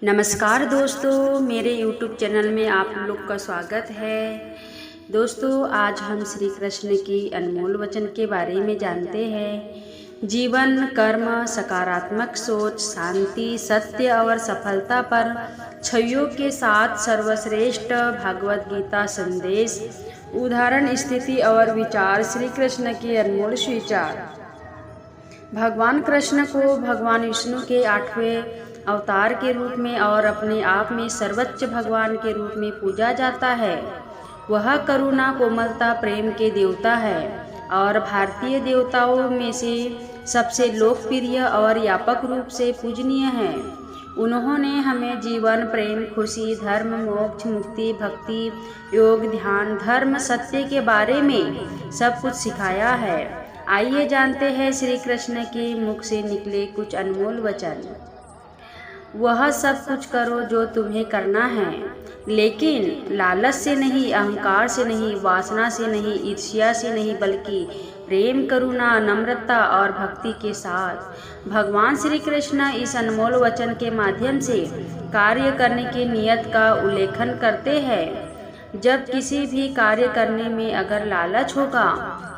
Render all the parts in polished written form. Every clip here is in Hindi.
नमस्कार दोस्तों, मेरे YouTube चैनल में आप लोग का स्वागत है। दोस्तों, आज हम श्री कृष्ण की अनमोल वचन के बारे में जानते हैं। जीवन, कर्म, सकारात्मक सोच, शांति, सत्य और सफलता पर छवियों के साथ सर्वश्रेष्ठ भगवद गीता संदेश, उदाहरण, स्थिति और विचार। श्री कृष्ण के अनमोल विचार। भगवान कृष्ण को भगवान विष्णु के 8वें अवतार के रूप में और अपने आप में सर्वोच्च भगवान के रूप में पूजा जाता है। वह करुणा, कोमलता, प्रेम के देवता है और भारतीय देवताओं में से सबसे लोकप्रिय और व्यापक रूप से पूजनीय है। उन्होंने हमें जीवन, प्रेम, खुशी, धर्म, मोक्ष, मुक्ति, भक्ति, योग, ध्यान, धर्म, सत्य के बारे में सब कुछ सिखाया है। आइए जानते हैं श्री कृष्ण के मुख से निकले कुछ अनमोल वचन। वह सब कुछ करो जो तुम्हें करना है, लेकिन लालच से नहीं, अहंकार से नहीं, वासना से नहीं, ईर्ष्या से नहीं, बल्कि प्रेम, करुणा, नम्रता और भक्ति के साथ। भगवान श्री कृष्ण इस अनमोल वचन के माध्यम से कार्य करने की नियत का उल्लेखन करते हैं। जब किसी भी कार्य करने में अगर लालच होगा,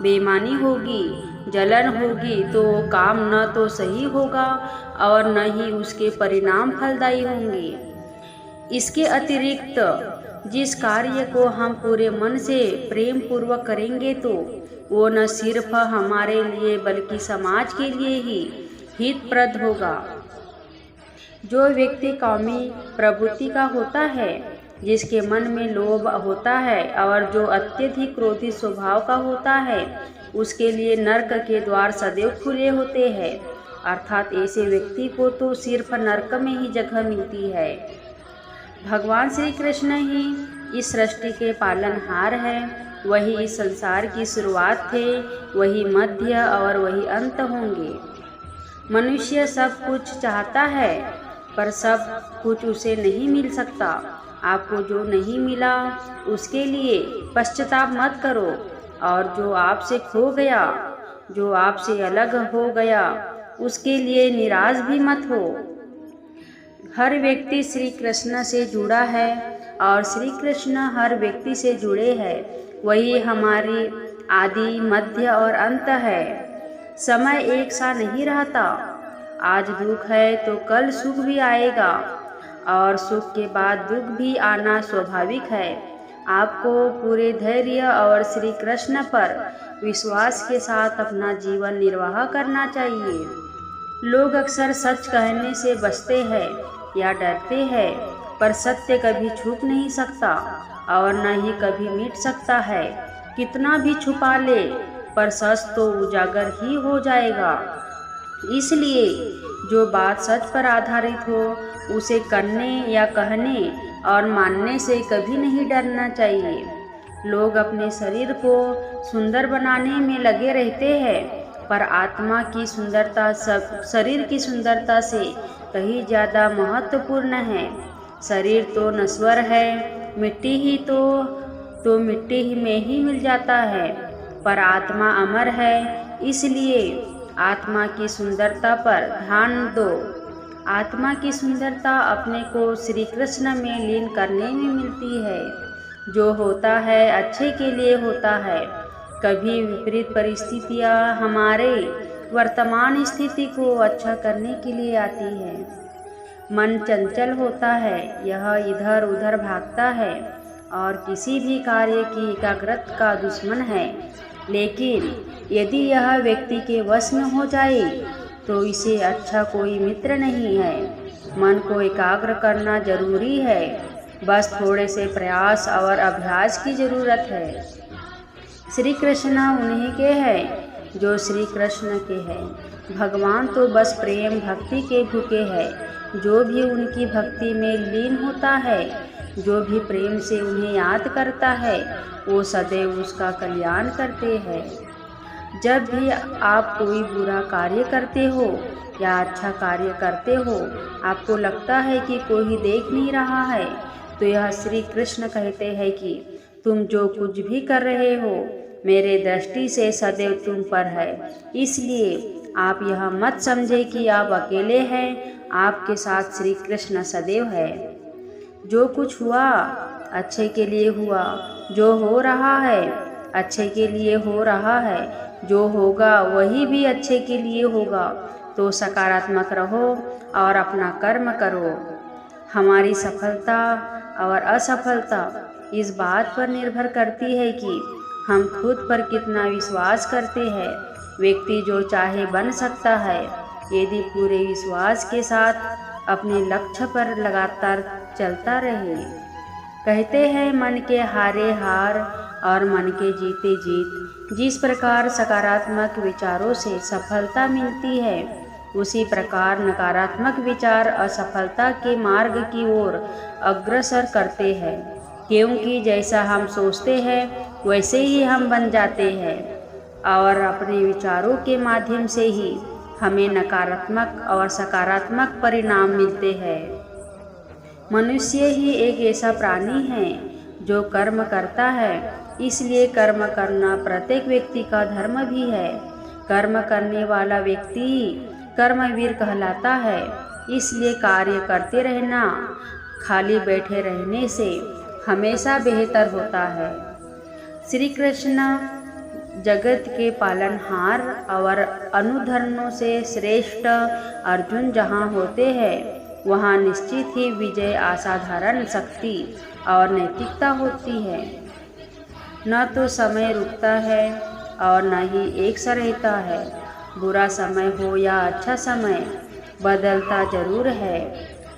बेईमानी होगी, जलन होगी, तो काम न तो सही होगा और न ही उसके परिणाम फलदायी होंगे। इसके अतिरिक्त जिस कार्य को हम पूरे मन से प्रेम पूर्वक करेंगे तो वो न सिर्फ हमारे लिए बल्कि समाज के लिए ही हितप्रद होगा। जो व्यक्ति कामी प्रवृत्ति का होता है, जिसके मन में लोभ होता है और जो अत्यधिक क्रोधी स्वभाव का होता है, उसके लिए नरक के द्वार सदैव खुले होते हैं। अर्थात ऐसे व्यक्ति को तो सिर्फ नरक में ही जगह मिलती है। भगवान श्री कृष्ण ही इस सृष्टि के पालनहार हैं। वही इस संसार की शुरुआत थे, वही मध्य और वही अंत होंगे। मनुष्य सब कुछ चाहता है, पर सब कुछ उसे नहीं मिल सकता। आपको जो नहीं मिला उसके लिए पश्चाताप मत करो, और जो आपसे खो गया, जो आपसे अलग हो गया, उसके लिए निराश भी मत हो। हर व्यक्ति श्री कृष्ण से जुड़ा है और श्री कृष्ण हर व्यक्ति से जुड़े हैं। वही हमारी आदि, मध्य और अंत है। समय एक सा नहीं रहता। आज दुख है तो कल सुख भी आएगा और सुख के बाद दुख भी आना स्वाभाविक है। आपको पूरे धैर्य और श्री कृष्ण पर विश्वास के साथ अपना जीवन निर्वाह करना चाहिए। लोग अक्सर सच कहने से बचते हैं या डरते हैं, पर सत्य कभी छुप नहीं सकता और न ही कभी मिट सकता है। कितना भी छुपा ले, पर सच तो उजागर ही हो जाएगा। इसलिए जो बात सच पर आधारित हो, उसे करने या कहने और मानने से कभी नहीं डरना चाहिए। लोग अपने शरीर को सुंदर बनाने में लगे रहते हैं, पर आत्मा की सुंदरता शरीर की सुंदरता से कहीं ज़्यादा महत्वपूर्ण है। शरीर तो नश्वर है, मिट्टी ही तो मिट्टी ही में ही मिल जाता है, पर आत्मा अमर है। इसलिए आत्मा की सुंदरता पर ध्यान दो। आत्मा की सुंदरता अपने को श्री कृष्ण में लीन करने में मिलती है। जो होता है अच्छे के लिए होता है। कभी विपरीत परिस्थितियाँ हमारे वर्तमान स्थिति को अच्छा करने के लिए आती है। मन चंचल होता है, यह इधर उधर भागता है और किसी भी कार्य की एकाग्रता का दुश्मन है। लेकिन यदि यह व्यक्ति के वश में हो जाए तो इसे अच्छा कोई मित्र नहीं है। मन को एकाग्र करना जरूरी है, बस थोड़े से प्रयास और अभ्यास की ज़रूरत है। श्री कृष्ण उन्हीं के हैं जो श्री कृष्ण के हैं। भगवान तो बस प्रेम भक्ति के भूखे हैं। जो भी उनकी भक्ति में लीन होता है, जो भी प्रेम से उन्हें याद करता है, वो सदैव उसका कल्याण करते हैं। जब भी आप कोई बुरा कार्य करते हो या अच्छा कार्य करते हो, आपको लगता है कि कोई देख नहीं रहा है, तो यह श्री कृष्ण कहते हैं कि तुम जो कुछ भी कर रहे हो, मेरे दृष्टि से सदैव तुम पर है। इसलिए आप यह मत समझे कि आप अकेले हैं। आपके साथ श्री कृष्ण सदैव है। जो कुछ हुआ अच्छे के लिए हुआ, जो हो रहा है अच्छे के लिए हो रहा है, जो होगा वही भी अच्छे के लिए होगा। तो सकारात्मक रहो और अपना कर्म करो। हमारी सफलता और असफलता इस बात पर निर्भर करती है कि हम खुद पर कितना विश्वास करते हैं। व्यक्ति जो चाहे बन सकता है यदि पूरे विश्वास के साथ अपने लक्ष्य पर लगातार चलता रहे। कहते हैं मन के हारे हार और मन के जीते जीत। जिस प्रकार सकारात्मक विचारों से सफलता मिलती है, उसी प्रकार नकारात्मक विचार असफलता के मार्ग की ओर अग्रसर करते हैं। क्योंकि जैसा हम सोचते हैं वैसे ही हम बन जाते हैं और अपने विचारों के माध्यम से ही हमें नकारात्मक और सकारात्मक परिणाम मिलते हैं। मनुष्य ही एक ऐसा प्राणी है जो कर्म करता है, इसलिए कर्म करना प्रत्येक व्यक्ति का धर्म भी है। कर्म करने वाला व्यक्ति कर्मवीर कहलाता है। इसलिए कार्य करते रहना खाली बैठे रहने से हमेशा बेहतर होता है। श्री कृष्ण जगत के पालनहार और अनुधरणों से श्रेष्ठ अर्जुन जहाँ होते हैं वहाँ निश्चित ही विजय, असाधारण शक्ति और नैतिकता होती है। न तो समय रुकता है और न ही एक सा रहता है। बुरा समय हो या अच्छा समय बदलता जरूर है।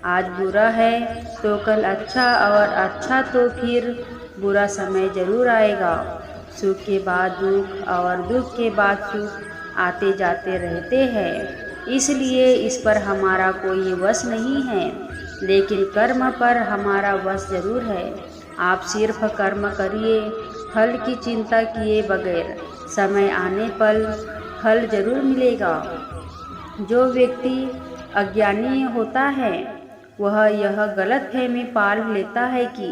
आज बुरा है तो कल अच्छा और अच्छा तो फिर बुरा समय जरूर आएगा। सुख के बाद दुख और दुख के बाद सुख आते जाते रहते हैं। इसलिए इस पर हमारा कोई वश नहीं है, लेकिन कर्म पर हमारा वश जरूर है। आप सिर्फ कर्म करिए, फल की चिंता किए बगैर। समय आने पर फल जरूर मिलेगा। जो व्यक्ति अज्ञानी होता है वह यह गलतफहमी पाल लेता है कि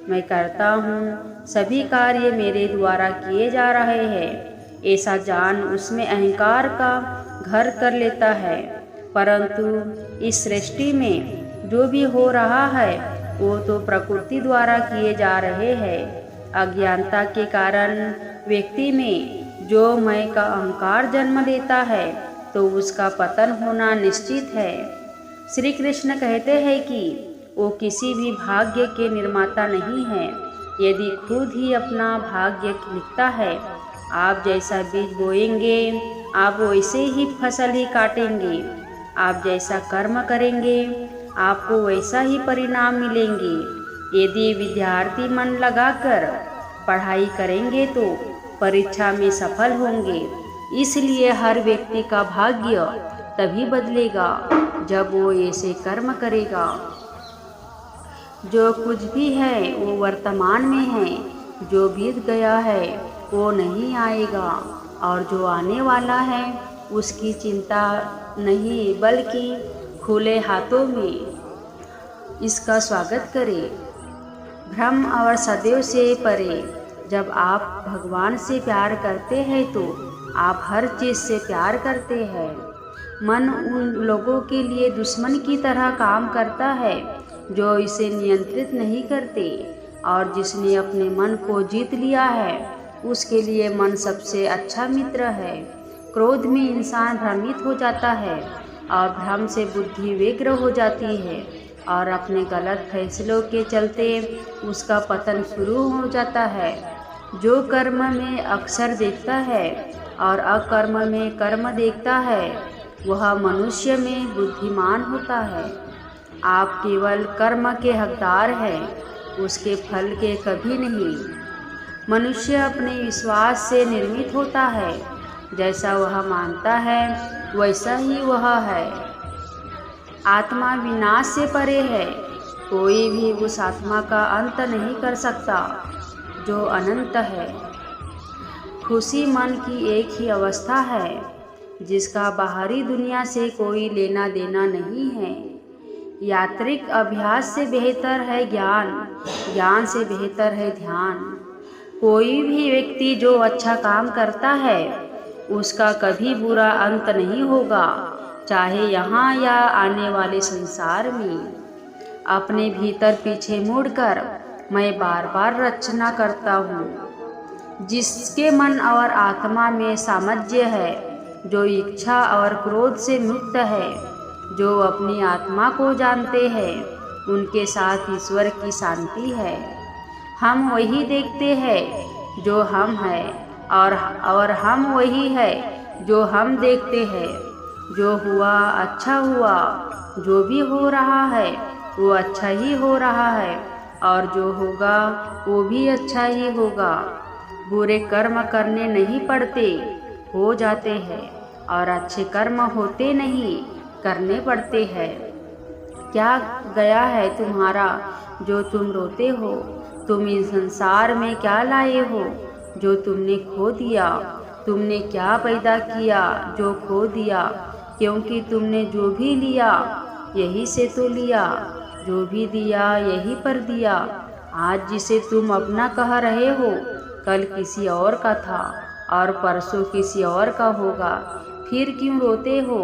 मैं करता हूँ, सभी कार्य मेरे द्वारा किए जा रहे हैं। ऐसा जान उसमें अहंकार का घर कर लेता है। परंतु इस सृष्टि में जो भी हो रहा है वो तो प्रकृति द्वारा किए जा रहे हैं। अज्ञानता के कारण व्यक्ति में जो मैं का अहंकार जन्म लेता है तो उसका पतन होना निश्चित है। श्री कृष्ण कहते हैं कि वो किसी भी भाग्य के निर्माता नहीं है। यदि खुद ही अपना भाग्य लिखता है, आप जैसा बीज बोएंगे आप वैसे ही फसल ही काटेंगे। आप जैसा कर्म करेंगे आपको वैसा ही परिणाम मिलेंगे। यदि विद्यार्थी मन लगाकर पढ़ाई करेंगे तो परीक्षा में सफल होंगे। इसलिए हर व्यक्ति का भाग्य तभी बदलेगा जब वो ऐसे कर्म करेगा। जो कुछ भी है वो वर्तमान में है। जो बीत गया है वो नहीं आएगा और जो आने वाला है उसकी चिंता नहीं, बल्कि खुले हाथों में इसका स्वागत करें। भ्रम और सदैव से परे। जब आप भगवान से प्यार करते हैं तो आप हर चीज़ से प्यार करते हैं। मन उन लोगों के लिए दुश्मन की तरह काम करता है जो इसे नियंत्रित नहीं करते, और जिसने अपने मन को जीत लिया है उसके लिए मन सबसे अच्छा मित्र है। क्रोध में इंसान भ्रमित हो जाता है और भ्रम से बुद्धि व्यग्र हो जाती है और अपने गलत फैसलों के चलते उसका पतन शुरू हो जाता है। जो कर्म में अक्षर देखता है और अकर्म में कर्म देखता है वह मनुष्य में बुद्धिमान होता है। आप केवल कर्म के हकदार हैं, उसके फल के कभी नहीं। मनुष्य अपने विश्वास से निर्मित होता है। जैसा वह मानता है वैसा ही वह है। आत्मा विनाश से परे है। कोई भी उस आत्मा का अंत नहीं कर सकता जो अनंत है। खुशी मन की एक ही अवस्था है जिसका बाहरी दुनिया से कोई लेना देना नहीं है। यात्रिक अभ्यास से बेहतर है ज्ञान, ज्ञान से बेहतर है ध्यान। कोई भी व्यक्ति जो अच्छा काम करता है उसका कभी बुरा अंत नहीं होगा। चाहे यहाँ या आने वाले संसार में। अपने भीतर पीछे मुड़कर मैं बार बार रचना करता हूँ। जिसके मन और आत्मा में सामंजस्य है, जो इच्छा और क्रोध से मुक्त है, जो अपनी आत्मा को जानते हैं, उनके साथ ईश्वर की शांति है। हम वही देखते हैं जो हम हैं, और हम वही है जो हम देखते हैं। जो हुआ अच्छा हुआ, जो भी हो रहा है वो अच्छा ही हो रहा है, और जो होगा वो भी अच्छा ही होगा। बुरे कर्म करने नहीं पड़ते, हो जाते हैं, और अच्छे कर्म होते नहीं, करने पड़ते हैं। क्या गया है तुम्हारा जो तुम रोते हो? तुम इस संसार में क्या लाए हो जो तुमने खो दिया? तुमने क्या पैदा किया जो खो दिया? क्योंकि तुमने जो भी लिया यही से तो लिया, जो भी दिया यही पर दिया। आज जिसे तुम अपना कह रहे हो, कल किसी और का था, और परसों किसी और का होगा। फिर क्यों रोते हो?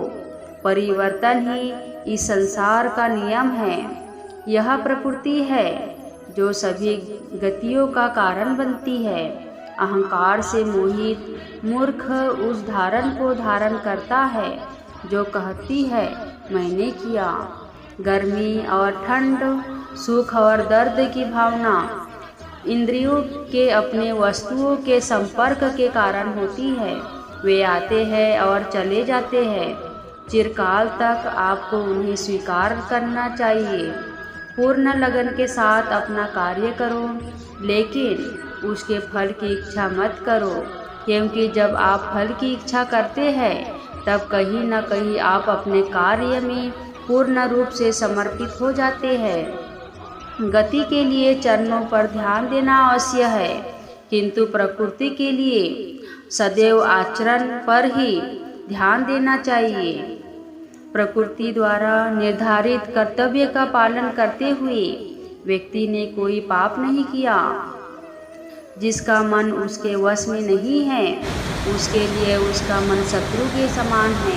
परिवर्तन ही इस संसार का नियम है। यह प्रकृति है जो सभी गतियों का कारण बनती है। अहंकार से मोहित मूर्ख उस धारण को धारण करता है जो कहती है मैंने किया। गर्मी और ठंड, सुख और दर्द की भावना इंद्रियों के अपने वस्तुओं के संपर्क के कारण होती है। वे आते हैं और चले जाते हैं। चिरकाल तक आपको उन्हें स्वीकार करना चाहिए। पूर्ण लगन के साथ अपना कार्य करो, लेकिन उसके फल की इच्छा मत करो, क्योंकि जब आप फल की इच्छा करते हैं तब कहीं न कहीं आप अपने कार्य में पूर्ण रूप से समर्पित हो जाते हैं। गति के लिए चरणों पर ध्यान देना अवश्य है, किंतु प्रकृति के लिए सदैव आचरण पर ही ध्यान देना चाहिए। प्रकृति द्वारा निर्धारित कर्तव्य का पालन करते हुए व्यक्ति ने कोई पाप नहीं किया। जिसका मन उसके वश में नहीं है, उसके लिए उसका मन शत्रु के समान है।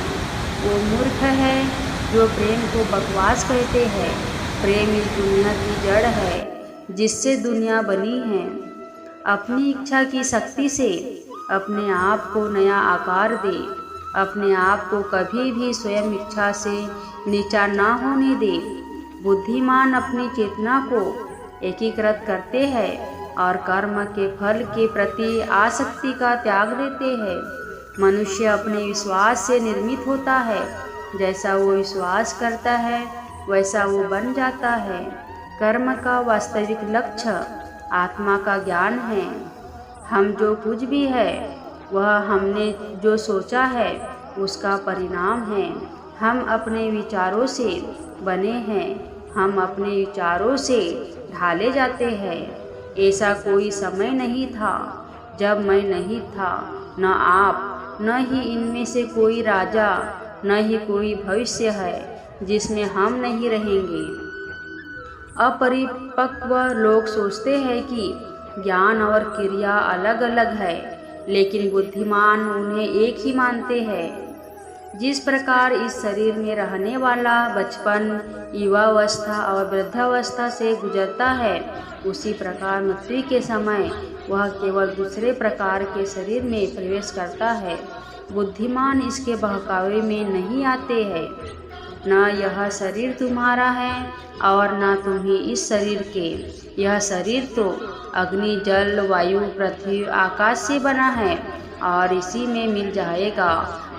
वो मूर्ख है जो प्रेम को बकवास कहते हैं। प्रेम इस दुनिया की जड़ है जिससे दुनिया बनी है। अपनी इच्छा की शक्ति से अपने आप को नया आकार दे। अपने आप को कभी भी स्वयं इच्छा से नीचा ना होने दे। बुद्धिमान अपनी चेतना को एकीकृत करते हैं और कर्म के फल के प्रति आसक्ति का त्याग देते हैं। मनुष्य अपने विश्वास से निर्मित होता है। जैसा वो विश्वास करता है वैसा वो बन जाता है। कर्म का वास्तविक लक्ष्य आत्मा का ज्ञान है। हम जो कुछ भी है वह हमने जो सोचा है उसका परिणाम है। हम अपने विचारों से बने हैं, हम अपने विचारों से ढाले जाते हैं। ऐसा कोई समय नहीं था जब मैं नहीं था, न आप, न ही इनमें से कोई राजा, न ही कोई भविष्य है जिसमें हम नहीं रहेंगे। अपरिपक्व लोग सोचते हैं कि ज्ञान और क्रिया अलग अलग है, लेकिन बुद्धिमान उन्हें एक ही मानते हैं। जिस प्रकार इस शरीर में रहने वाला बचपन, युवावस्था और वृद्धावस्था से गुजरता है, उसी प्रकार मृत्यु के समय वह केवल दूसरे प्रकार के शरीर में प्रवेश करता है। बुद्धिमान इसके बहकावे में नहीं आते हैं। न यह शरीर तुम्हारा है और न तुम ही इस शरीर के। यह शरीर तो अग्नि, जल, वायु, पृथ्वी, आकाश से बना है और इसी में मिल जाएगा,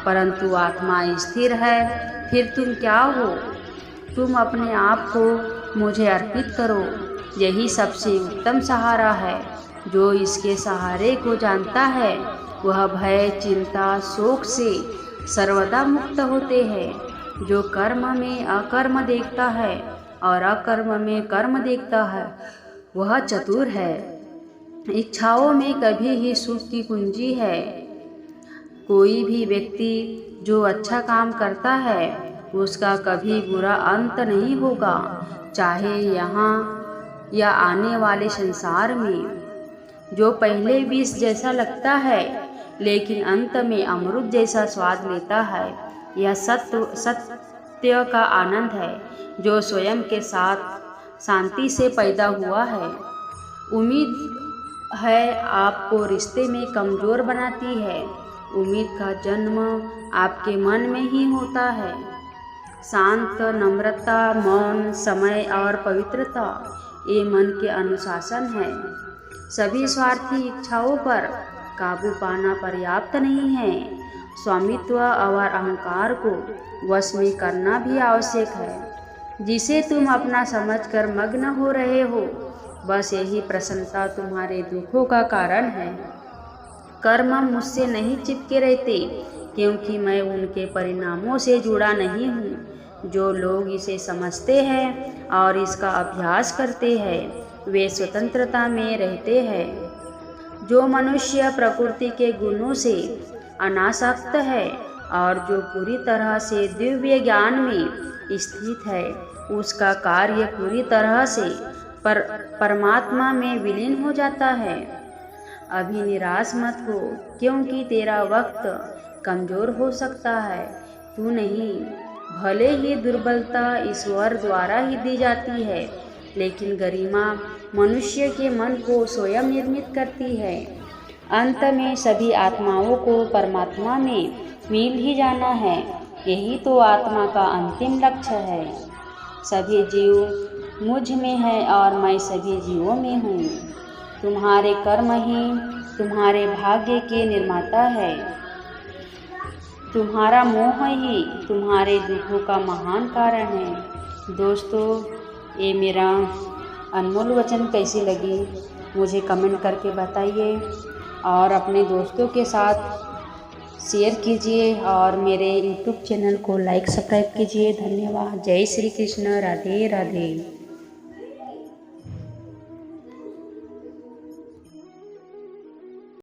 परंतु आत्मा स्थिर है। फिर तुम क्या हो? तुम अपने आप को मुझे अर्पित करो। यही सबसे उत्तम सहारा है। जो इसके सहारे को जानता है वह भय, चिंता, शोक से सर्वदा मुक्त होते हैं। जो कर्म में अकर्म देखता है और अकर्म में कर्म देखता है वह चतुर है। इच्छाओं में कभी ही सुख की कुंजी है। कोई भी व्यक्ति जो अच्छा काम करता है उसका कभी बुरा अंत नहीं होगा, चाहे यहाँ या आने वाले संसार में। जो पहले विष जैसा लगता है लेकिन अंत में अमृत जैसा स्वाद लेता है, यह सत्य का आनंद है जो स्वयं के साथ शांति से पैदा हुआ है। उम्मीद है आपको रिश्ते में कमज़ोर बनाती है। उम्मीद का जन्म आपके मन में ही होता है। शांत, नम्रता, मौन, समय और पवित्रता ये मन के अनुशासन है। सभी स्वार्थी इच्छाओं पर काबू पाना पर्याप्त नहीं है। स्वामित्व और अहंकार को वश में करना भी आवश्यक है। जिसे तुम अपना समझकर मग्न हो रहे हो, बस यही प्रसन्नता तुम्हारे दुखों का कारण है। कर्म मुझसे नहीं चिपके रहते, क्योंकि मैं उनके परिणामों से जुड़ा नहीं हूँ। जो लोग इसे समझते हैं और इसका अभ्यास करते हैं, वे स्वतंत्रता में रहते हैं। जो मनुष्य प्रकृति के गुणों से अनासक्त है और जो पूरी तरह से दिव्य ज्ञान में स्थित है, उसका कार्य पूरी तरह से परमात्मा में विलीन हो जाता है। अभी निराश मत हो, क्योंकि तेरा वक्त कमज़ोर हो सकता है। तू नहीं, भले ही दुर्बलता ईश्वर द्वारा ही दी जाती है, लेकिन गरिमा मनुष्य के मन को स्वयं निर्मित करती है। अंत में सभी आत्माओं को परमात्मा में मिल ही जाना है। यही तो आत्मा का अंतिम लक्ष्य है। सभी जीव मुझ में है और मैं सभी जीवों में हूँ। तुम्हारे कर्म ही तुम्हारे भाग्य के निर्माता है। तुम्हारा मोह ही तुम्हारे दुखों का महान कारण है। दोस्तों, ये मेरा अनमोल वचन कैसी लगी मुझे कमेंट करके बताइए और अपने दोस्तों के साथ शेयर कीजिए और मेरे YouTube चैनल को लाइक सब्सक्राइब कीजिए। धन्यवाद। जय श्री कृष्ण। राधे राधे।